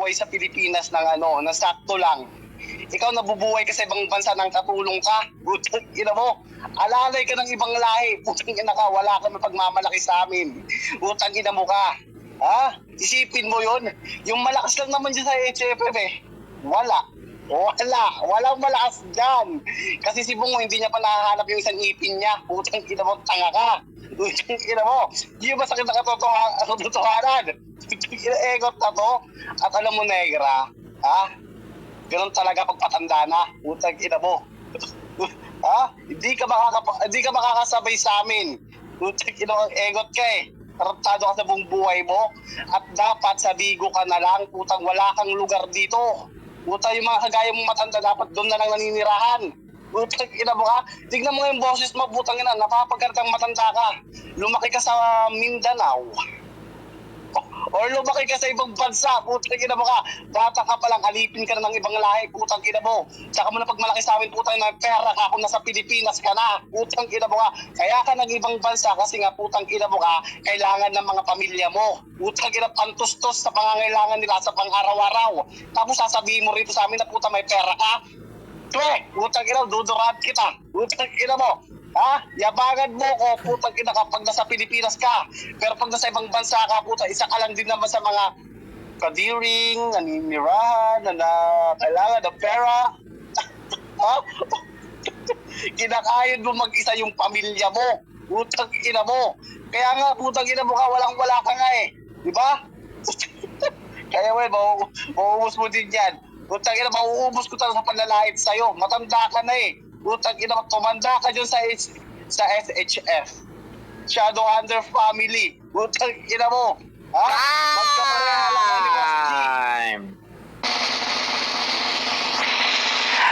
nabubuhay sa Pilipinas ng ng sakto lang. Ikaw nabubuhay ka sa ibang bansa ng katulong ka. Putang ina mo. Alalay ka ng ibang lahi. Putang ina ka, wala ka pagmamalaki sa amin. Putang ina mo ka. Ha? Isipin mo yun. Yung malakas lang naman dyan sa HFF Wala. Walang malakas dyan. Kasi si Bungo hindi niya pa nahahanap yung isang ipin niya. Putang ina mo, tanga ka. Putang ina mo. Di ba sakit na katotohanan? Putang ina, egot na to. At alam mo, Negra, ha? Ganun talaga pag patanda na. Putang ina mo. Ha? Hindi ka makakasabay sa amin. Putang ina, ang egot ka Tarantado ka sa buong buhay mo. At dapat sa Bigo ka na lang. Putang wala kang lugar dito. Putang yung mga kagaya mong matanda, dapat doon na lang naninirahan. Putang ina mo ka. Tignan mo yung boses mo, putang ina. Napapagkartang matanda ka. Lumaki ka sa Mindanao. Or lumaki ka sa ibang bansa, putang ina mo ka. Bata ka palang, alipin ka na ng ibang lahi, putang ina mo. Tsaka mo na pagmalaki sa amin, putang ina, pera ka, kung nasa Pilipinas ka na, putang ina mo ka. Kaya ka ng ibang bansa kasi nga, putang ina mo ka, kailangan ng mga pamilya mo. Putang ina, pantustos sa pangangailangan nila sa pang-araw-araw. Tapos sasabihin mo rito sa amin na putang may pera ka. Putang ina, duduraan kita. Putang ina mo. Ha? Yabangan mo ko, putang ina, kapag nasa Pilipinas ka. Pero pag nasa ibang bansa ka, putang, isa ka lang din naman sa mga kadiring, naninirahan, na kailangan ng pera. Ha? Kinakain mo mag-isa yung pamilya mo. Putang ina mo. Kaya nga, putang ina mo ka, walang-wala ka nga Di ba? Kaya mauubos mo din yan. Putang ina, mauubos ko talaga sa panlalait sa'yo. Matanda ka na Putang ina, tumanda ka dyan sa SHF. Shadow Hunter Family. Putang ina mo. Ha? Magkapareha lang ni Boss G.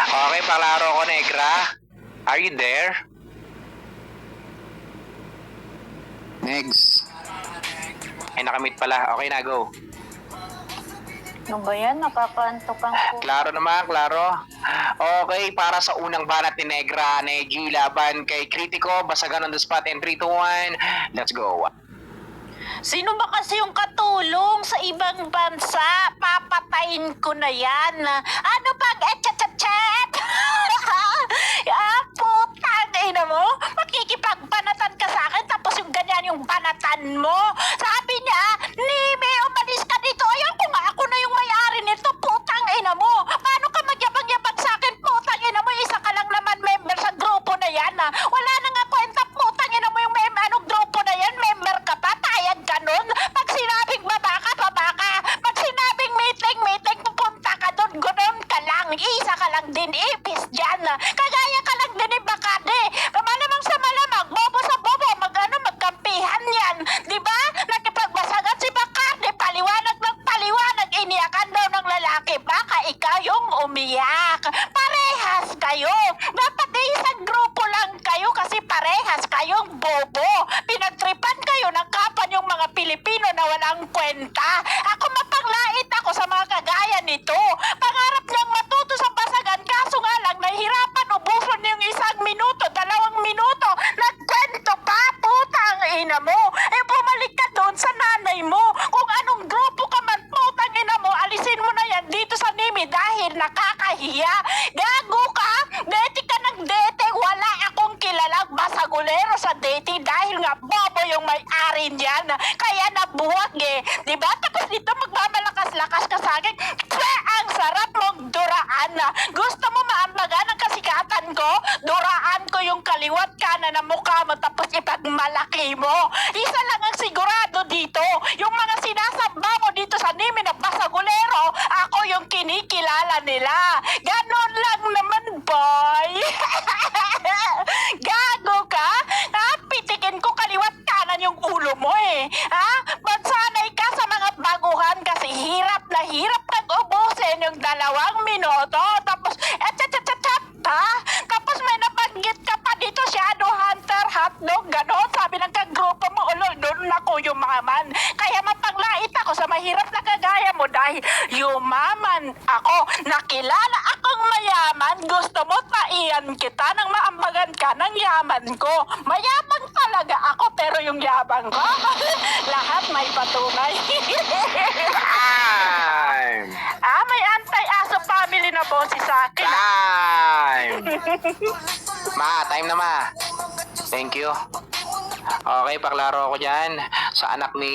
Okay, palaro ko, Negra. Are you there? Next. Ay, nakamit pala. Okay na, go. Ano ba yan? Nakakantok ang po. Klaro naman, klaro. Okay, para sa unang banat ni Negra, Neji, laban kay Kritiko, basagan on the spot in 3, 2, 1. Let's go. Sino ba kasi yung katulong sa ibang bansa? Papatayin ko na yan. Ano pag chat? Putang ina mo. Makikipagbanatan ka sa akin tapos yung ganyan yung banatan mo. Sabi niya, Nime, umalis ka dito. Ayaw ko nga, ako na yung may-ari nito. Putang ina mo. Paano ka magyabang-yabang sa akin? Putang ina mo, isa ka lang naman member sa grupo na yan. Wala na nga kwenta. Putang ina mo yung grupo na yan. Member ka pa, tayag ka nun. Pag sinabing baba ka. Pag sinabing meeting, pupunta ka dun. Gunon ka lang. Isa ka lang din, ipis dyan. Kagaya ka lang din, Bakade. Malamang sa malamang, bobo sa bobo, magkampihan yan. Diba? Nakipagbasagan si Bakade, paliwanag ng paliwanag, iniyakan daw ng lalaki. Baka ikaw yung umiyak. Parehas kayo. Dapat isang grupo lang kayo kasi parehas kayong bobo. Pinagtripan kayo ng kapan yung mga Pilipino na walang kwenta. Ako mapanglait ako sa mga kagaya nito. Pangarap niyang matuto sa basagan, kaso nga lang nahihirapan ubuson yung 1 minuto, 2 minuto. Nagkwento pa, putang ina mo. Bumalik ka doon sa nanay mo. Kung anong grupo ka man, putang ina mo, alisin mo na yan dito sa Nimi dahil nakakahiya. Gago ka, dete ka ng dete. Wala akong kilalang basagulero sa dete dahil nga bobo yung may-ari niyan. Kaya nabuwag diba? Tapos dito magmamalakas-lakas ka sa akin. Ang sarap mong duraan. Gusto mo maambagan ang kasikatan ko? Duraan ko yung kaliwat kanan ng mukha mo tapos ipagmalaki mo. Isa lang ang sigurado dito. Yung mga sinasamba mo dito sa Nimi na basagulero, ako yung kinikilala nila. Ganon lang naman, boy. Gago ka? Pitikin ko kaliwat kanan yung ulo mo Magsanay ka sa mga baguhan kasi hirap na hirap kang ubusin yung 2 minuto. Tapos, tapos may nabanggit ka pa dito, Shadow Hunter, hotdog, ganon. Sabi ng kagrupo mo, doon ako yumaman. Kaya mapanglait ako sa mahirap na kagaya mo dahil yumaman ako. Nakilala akong mayaman. Gusto mo taiyan kita nang maambagan ka ng yaman ko. Mayabang talaga ako pero yung yabang ko, lahat may patunay. boses sa akin. Time! Time na ma. Thank you. Okay, paklaro ako dyan sa anak ni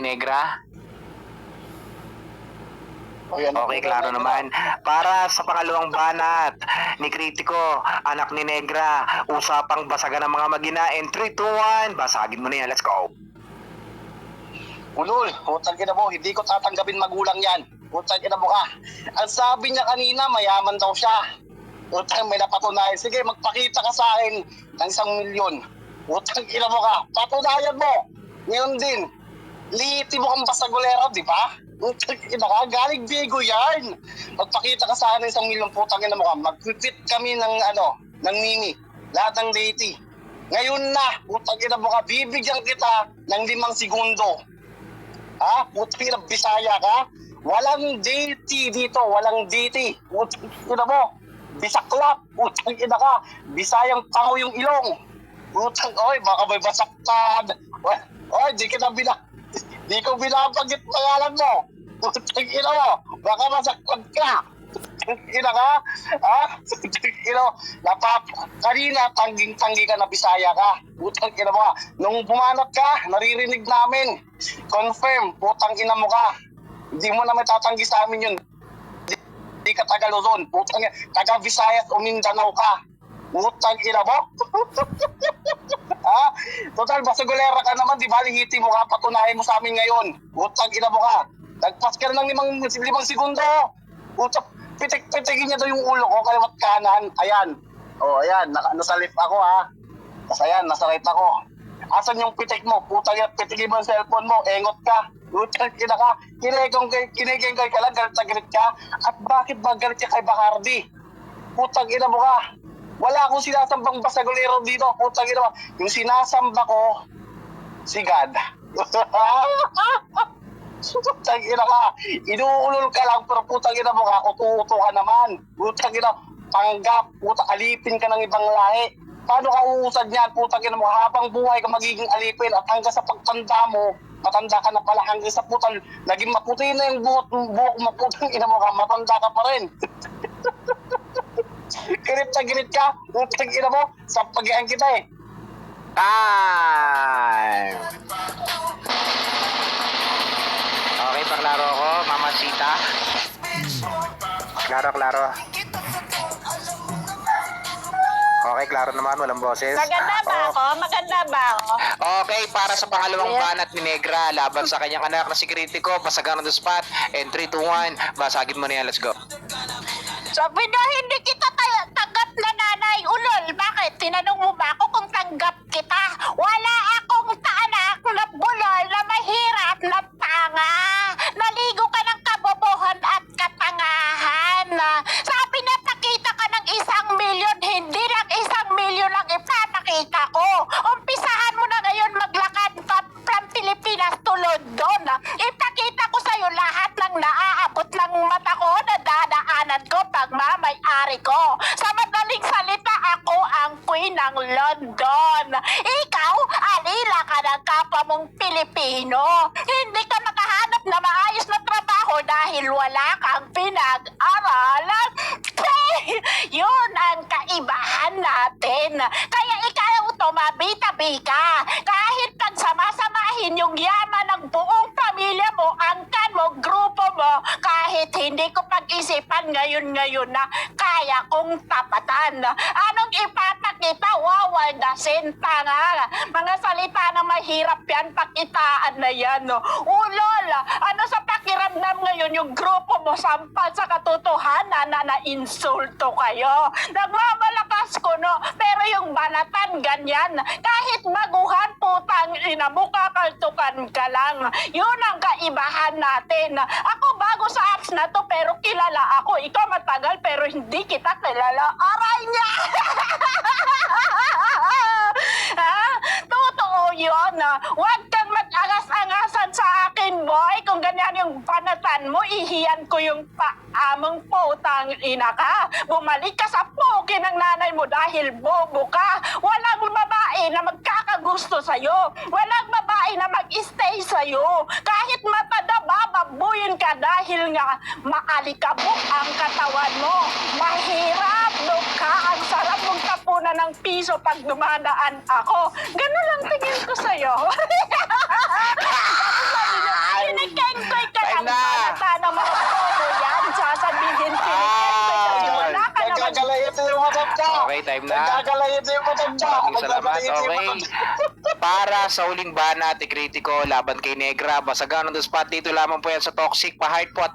Negra. Okay, klaro naman. Para sa pangalawang banat ni Kritiko, anak ni Negra, usapang basagan ng mga magina. In 3, 2, 1, basagin mo na yan. Let's go. Ulol, putang ina mo, hindi ko tatanggapin magulang yan. Putang ina mo ka. Ang sabi niya kanina, mayaman daw siya. Putang, may napatunayan. Sige, magpakita ka sa akin ng 1,000,000. Putang ina mo ka. Patunayan mo. Ngayon din, liti mo kang basagulero, di ba? Putang ina ka, galing bigo yan. Magpakita ka sa akin ng 1,000,000, putang ina mo ka. Mag-fit kami ng ng Mimi. Lahat ng deity. Ngayon na, putang ina mo ka, bibigyan kita ng 5 segundo. Ha? Putang ina, Bisaya ka? Walang deity dito, walang deity. Putang ina mo, bisaklap. Putang ina ka, Bisayang tango yung ilong. Putang, oy, baka may basaktan. Oy, di ko binabagit pangalan mo. Putang ina mo, baka masaktan ka. Putang ina ka, ha? Putang ina mo, kanina tangging-tanggi ka na Bisaya ka. Putang ina mo ka. Nung bumanat ka, naririnig namin. Confirm, putang ina mo ka. Hindi mo na may tatanggi sa amin yun. Hindi ka taga Luzon. Putang ina, taga Visayas o Mindanao ka. Putang ina mo. Ha? Total, basagulera ka naman, di ba? Lihiti mo ka, patunayan mo sa amin ngayon. Putang ina mo ka. Nagpas ka na ng 5 segundo. Putang, pitik-pitikin niya daw yung ulo ko, kaliwat kanan. Ayan. O, ayan. Nasa left ako, ha. Tapos ayan, nasa right ako. Asan yung pitik mo? Putang ina, pitikin mo ang cellphone mo. Engot ka. Putang ina ka. Kinigengay ka lang, galit na galit ka. At bakit ba galit ka kay Bacardi? Putang ina mo ka. Wala akong sinasambang basagulero dito. Putang ina mo. Yung sinasamba ko, si God. Putang ina ka. Inuulol ka lang, pero putang ina mo ka, uto-uto ka naman. Putang ina, panggap, putang alipin ka ng ibang lahi. Paano ka uusad niyan? Putang ina mo, habang buhay ka magiging alipin at hanggang sa pagtanda mo, matanda ka na pala, hanggang sa putang, naging maputi na yung buhok mo, putang ina mo ka, matanda ka pa rin. Girit na girit ka, putang ina mo, sampagian kita eh. Time! Okay, paklaro ako, Mamacita. Klaro. Okay, klaro naman, walang boses. Maganda ba ako? Maganda ba ako? Okay, para sa pangalawang banat ni Negra, laban sa kanyang anak na si Kritiko, basagan on the spot. And 3, 2, 1, basagin mo na yan, let's go. Sabi na hindi kita tanggap na nanay. Ulol, bakit? Tinanong mo ba ako kung tanggap kita? Wala akong anak na bulol, na mahirap, na tanga. Naligo ka ng kabobohan at katangahan. Sabi na pakita ka ng 1,000,000, hindi ng 1,000,000 lang ipapakita ko. Umpisahan mo na ngayon maglakad from Pilipinas to London. Ipakita ko sa'yo lahat ng naaabot ng mata ko na dadaanan ko pagmamay-ari ko. Sa madaling salita, ako ang queen ng London. Ikaw, alila ka ng kapwa mong Pilipino. Hindi ka makahanap na maayos na trabaho dahil wala kang pinag-aralan. Yun ang kaibahan natin. Kaya ikaw tumabitabi ka. Kahit pagsama-samahin yung yaman ng buong pamilya mo, angkan mo, grupo mo, kahit hindi ko pag-isipan ngayon na kaya kong tapatan. Anong ipapakita? Wawaldasin pa nga. Mga salita na mahirap yan, pakitaan na yan. Ulol, ano sa pakiramdam ngayon yung grupo mo sampal sa katotohanan na na-insulto kayo? Nagmamalakas ko, no? Pero yung banatan ganyan. Kahit baguhan, putang ina mo, kakaltukan ka lang. Yun ang kaibahan natin. Ako bago sa apps na to, pero kilala ako. Ikaw matagal, pero hindi kita kilala. Aray niya! Ha? Totoo yun. Huwag kang mag-angas-angasan sa akin boy, kung ganyan yung banatan mo, ihiyan ko yung paamang putang ina ka. Bumalik ka sa poke ng nanay mo dahil bobo ka. Walang babae na magkakagusto sa'yo. Walang babae na mag-stay sa'yo. Kahit matadaba, babuyin ka dahil nga maalikabok ang katawan mo. Mahirap, ka. Ang sarap mong tapunan ng piso pag dumadaan ako. Ganun lang tingin ko sa'yo. Kinikengkoy ka Time ng na. banata ng mga bobo yan. Sasabihin, kinikengkoy ka. Di wala ka naman. Nagkakalayot na yung matanda. Okay, time na. Nagkakalayot na yung matanda. Maraming salamat. Nagkakalayot na yung Okay. matanda. Para sa huling banat, Kritiko, laban kay Negra, basagan on the spot. Dito lamang po yan sa Toxic, pa-heart po at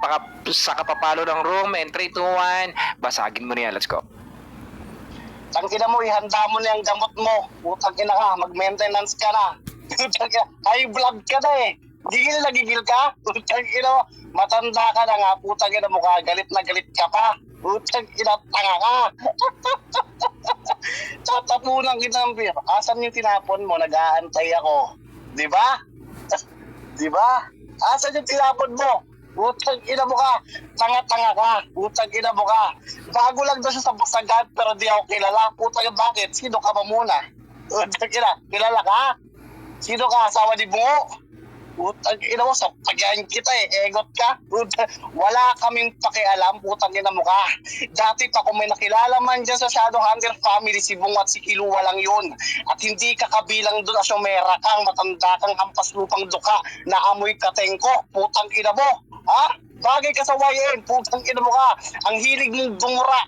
sa kapapalo ng room. And 3, 2, 1, basagin mo niya. Let's go. Tangina mo, ihanda mo na yung gamot mo. Putang ina ka, mag-maintenance ka na. Putang ina, high blood ka na eh. Gigil na gigil ka? Putang ina mo, matanda ka na nga. Putang ina mo ka, galit na galit ka pa. Putang ina, tanga ka. Tatapunan kita ng beer. Asan yung tinapon mo? Nag-aantay ako. Di ba? Di ba? Asan yung tinapon mo? Putang ina mo ka. Tanga-tanga ka. Putang ina mo ka. Bago lang doon sa basagan pero di ako kilala. Putang ina, bakit? Sino ka ba muna? Putang ina, kilala ka? Sino ka? Asawa ni Bungo? Putang ina mo, sapagyan kita eh. Egot ka. Wala kaming pakialam. Putang ina mo ka. Dati pa kung may nakilala man dyan sa Shadowhunter family, si Bungo at si Kiluwa lang yun. At hindi ka kabilang doon asyomera kang matanda kang hampas lupang duka na amoy katengko. Putang ina mo. Ha? Bagay ka sa YN. Putang ina mo ka. Ang hilig mong dumura.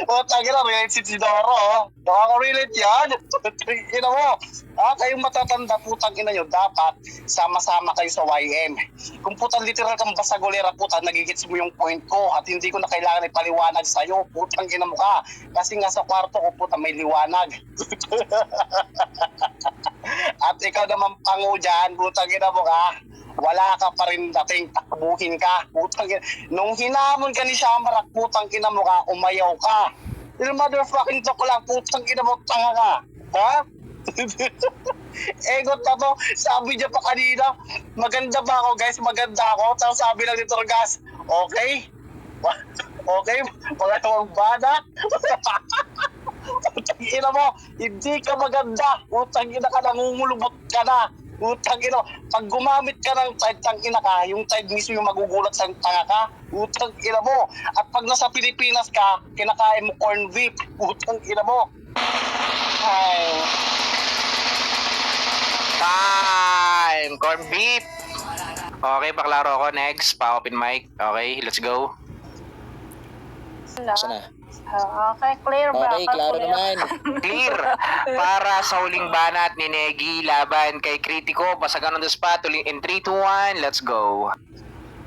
Putang ina, relate si Sidoro. Oh. Nakaka-relate yan. Putang ina mo. Ha? Kayong matatanda, putang ina nyo, dapat sama-sama kayo sa YM. Kung putang literal kang basagolera, putang nagigits mo yung point ko at hindi ko na kailangan ipaliwanag sa'yo. Putang ina mo ka. Kasi nga sa kwarto ko, putang may liwanag. At ikaw naman pango dyan, putang ina mo ka. Wala ka pa rin dating, takbuhin ka. Putang ina. Nung hinamon ka ni Shamarak, putang ina mo ka, umayaw ka. Yung motherfucking talk lang, putang ina mo, tanga ka. Ha? Egot na to. Sabi niya pa kanina, maganda ba ako guys? Maganda ako. Tapos sabi lang ni Torgas, okay? Okay? Mga tawang bana. Putang ina mo, hindi ka maganda. Putang ina ka, nangungulubot ka na. Utang ina, pag gumamit ka ng tide, tang ina ka, yung tide mismo yung magugulat sa tanga ka. Utang ina mo. At pag nasa Pilipinas ka, kinakain mo corn beef. Utang ina mo. Ay. Time! Corn beef! Okay, paklaro ako. Next, pa-open mic. Okay, let's go. Sana. Okay, clear ba? Okay, klaro naman. Clear! Para sa huling banat ni Negi, laban kay Kritiko, basagan on the spot. In 3, 2, 1, let's go.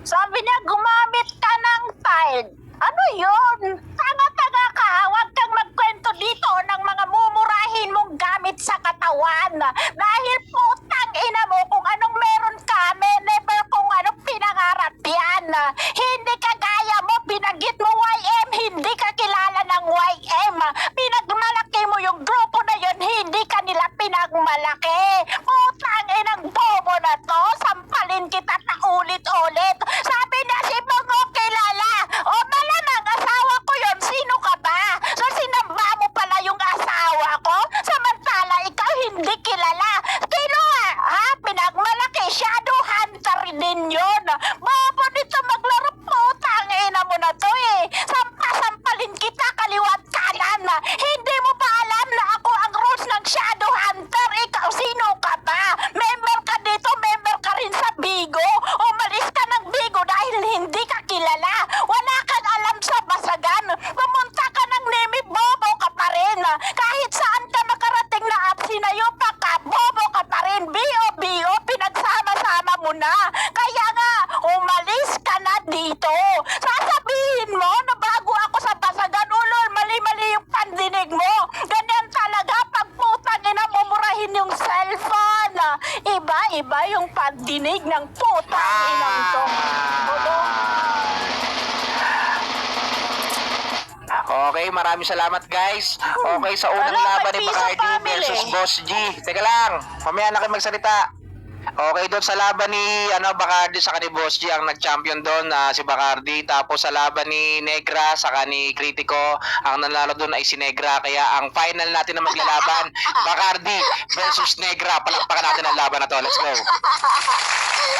Sabi niya, gumamit ka ng tide. Ano yun? Tanga-tanga ka. Huwag kang magkwento dito ng mga mumurahin mong gamit sa katawan. Dahil putang ina mo, kung anong meron ka, may never kung anong pinangarap yan. Hindi ka gaya mo, binagit mo YM, hindi ka kilala ng YM. Pinagmalaki mo yung grupo na yun, hindi ka nila pinagmalaki. Putang inang bobo na to, sampalin kita na ulit-ulit. Sabi na si Bungo kilala. O malamang asawa ko yun, sino ka ba? So sinamba mo pala yung asawa ko? Samantala ikaw hindi kilala. Kinuha, ha? Pinagmalaki, Shadowhunter din yun. Bobo nito maglaro, putang ina mo na to eh. Sampasampalin kita kaliwat kanan. Hindi mo ba alam na ako ang rules ng Shadowhunter? Ikaw sino ka ba? Member ka dito, member ka rin sa Bigo. Umalis ka ng Bigo dahil hindi ka kilala. Wala kang alam sa basagan. Pumunta ka ng Nemi, bobo ka pa rin. Kahit saan ka makarating na at sinayupa ka, bobo ka pa rin. B.O.B.O. pinagsama-sama mo na. Kaya nga, umalis ka na dito. Sasabihin mo na bago ako sa basagan, ulol, mali-mali yung pandinig mo. Ganyan talaga pag putang ina mumurahin yung cellphone. Iba-iba yung pandinig ng putang inang to. Bobo. Okay, maraming salamat guys. Okay, sa unang Salamat, laban ni Piso Bacardi Family. versus Boss G. Teka lang, mamaya na kayo magsalita. Okay, doon sa laban ni Bacardi sa ni Boss G ang nag-champion doon na si Bacardi, tapos sa laban ni Negra sa ni Critico ang nanalo doon ay si Negra, kaya ang final natin na maglalaban Bacardi versus Negra. Palakpakan natin ang laban na to. Let's go.